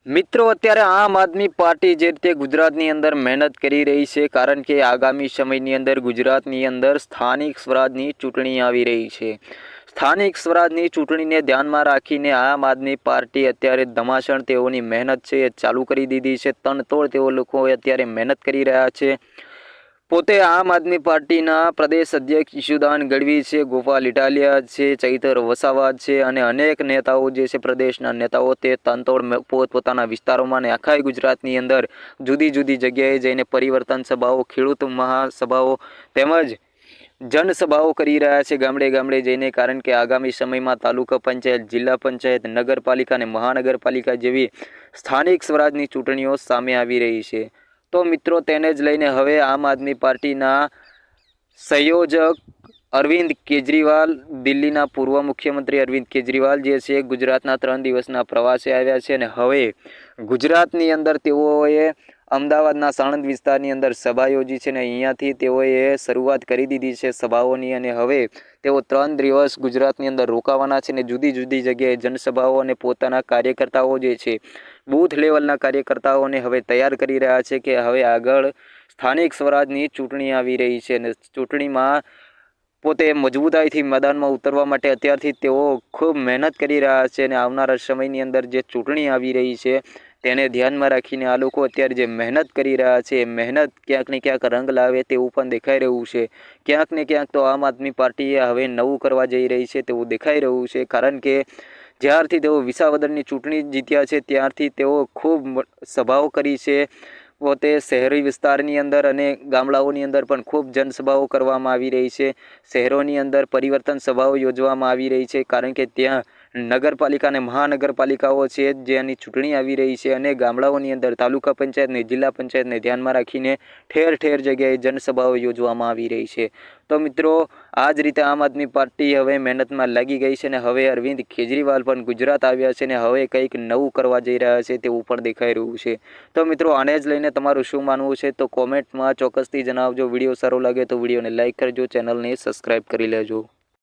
મિત્રો અત્યારે આમ આદમી પાર્ટી જે રીતે ગુજરાતની અંદર મહેનત કરી રહી છે, કારણ કે આગામી સમયની અંદર ગુજરાતની અંદર સ્થાનિક સ્વરાજની ચૂંટણી આવી રહી છે। સ્થાનિક સ્વરાજની ચૂંટણીને ધ્યાનમાં રાખીને આમ આદમી પાર્ટી અત્યારે ધમાસણ તેઓની મહેનત છે એ ચાલુ કરી દીધી છે। તનતોડ તેઓ લોકો અત્યારે મહેનત કરી રહ્યા છે। પોતે આમ આદમી પાર્ટીના પ્રદેશ અધ્યક્ષ ઈશુદાન ગઢવી છે, ગોપાલ ઇટાલિયા છે, ચૈતર વસાવા છે અને અનેક નેતાઓ જે છે પ્રદેશના નેતાઓ તે તનતોડ પોતપોતાના વિસ્તારોમાં અને આખા ગુજરાતની અંદર જુદી જુદી જગ્યાએ જઈને પરિવર્તન સભાઓ, ખેડૂત મહાસભાઓ તેમજ જનસભાઓ કરી રહ્યા છે ગામડે ગામડે જઈને, કારણ કે આગામી સમયમાં તાલુકા પંચાયત, જિલ્લા પંચાયત, નગરપાલિકા અને મહાનગરપાલિકા જેવી સ્થાનિક સ્વરાજની ચૂંટણીઓ સામે આવી રહી છે। તો મિત્રો તેને જ લઈને હવે આમ આદમી પાર્ટીના સંયોજક અરવિંદ કેજરીવાલ, દિલ્હીના પૂર્વ મુખ્યમંત્રી અરવિંદ કેજરીવાલ જે છે ગુજરાતના 3 દિવસના પ્રવાસે આવ્યા છે અને હવે ગુજરાતની અંદર તેઓએ અમદાવાદના સાણંદ વિસ્તારની અંદર સભા યોજી છે અને અહીંયાથી તેઓએ શરૂઆત કરી દીધી છે સભાઓની અને હવે તેઓ 3 દિવસ ગુજરાતની અંદર રોકાવાના છે અને જુદી જુદી જગ્યાએ જનસભાઓ અને પોતાના કાર્યકર્તાઓ જે છે બૂથ લેવલના કાર્યકર્તાઓને હવે તૈયાર કરી રહ્યા છે કે હવે આગળ સ્થાનિક સ્વરાજની ચૂંટણી આવી રહી છે અને ચૂંટણીમાં પોતે મજબૂતાઈથી મેદાનમાં ઉતરવા માટે અત્યારથી તેઓ ખૂબ મહેનત કરી રહ્યા છે અને આવનારા સમયની અંદર જે ચૂંટણી આવી રહી છે તેને ધ્યાનમાં રાખીને આ લોકો અત્યારે જે મહેનત કરી રહ્યા છે એ મહેનત ક્યાંક ને ક્યાંક રંગ લાવે તેવું પણ દેખાઈ રહ્યું છે। ક્યાંક ને ક્યાંક તો આમ આદમી પાર્ટીએ હવે નવું કરવા જઈ રહી છે તેવું દેખાઈ રહ્યું છે, કારણ કે જ્યારથી તેઓ વિસાવદરની ચૂંટણી જીત્યા છે ત્યારથી તેઓ ખૂબ સભાઓ કરી છે। પોતે શહેરી વિસ્તારની અંદર અને ગામડાઓની અંદર પણ ખૂબ જનસભાઓ કરવામાં આવી રહી છે। શહેરોની અંદર પરિવર્તન સભાઓ યોજવામાં આવી રહી છે, કારણ કે ત્યાં નગરપાલિકા અને મહાનગરપાલિકાઓ છે જેની ચૂંટણી આવી રહી છે અને ગામડાઓની અંદર તાલુકા પંચાયતને, જિલ્લા પંચાયતને ધ્યાનમાં રાખીને ઠેર ઠેર જગ્યાએ જનસભાઓ યોજવામાં આવી રહી છે। તો મિત્રો આ જ રીતે આમ આદમી પાર્ટી હવે મહેનતમાં લાગી ગઈ છે અને હવે અરવિંદ કેજરીવાલ પણ ગુજરાત આવ્યા છે અને હવે કંઈક નવું કરવા જઈ રહ્યા છે તેવું પણ દેખાઈ રહ્યું છે। તો મિત્રો આને જ લઈને તમારું શું માનવું છે તો કોમેન્ટમાં ચોક્કસથી જણાવજો। વિડીયો સારો લાગે તો વિડીયોને લાઇક કરજો, ચેનલને સબસ્ક્રાઈબ કરી લેજો।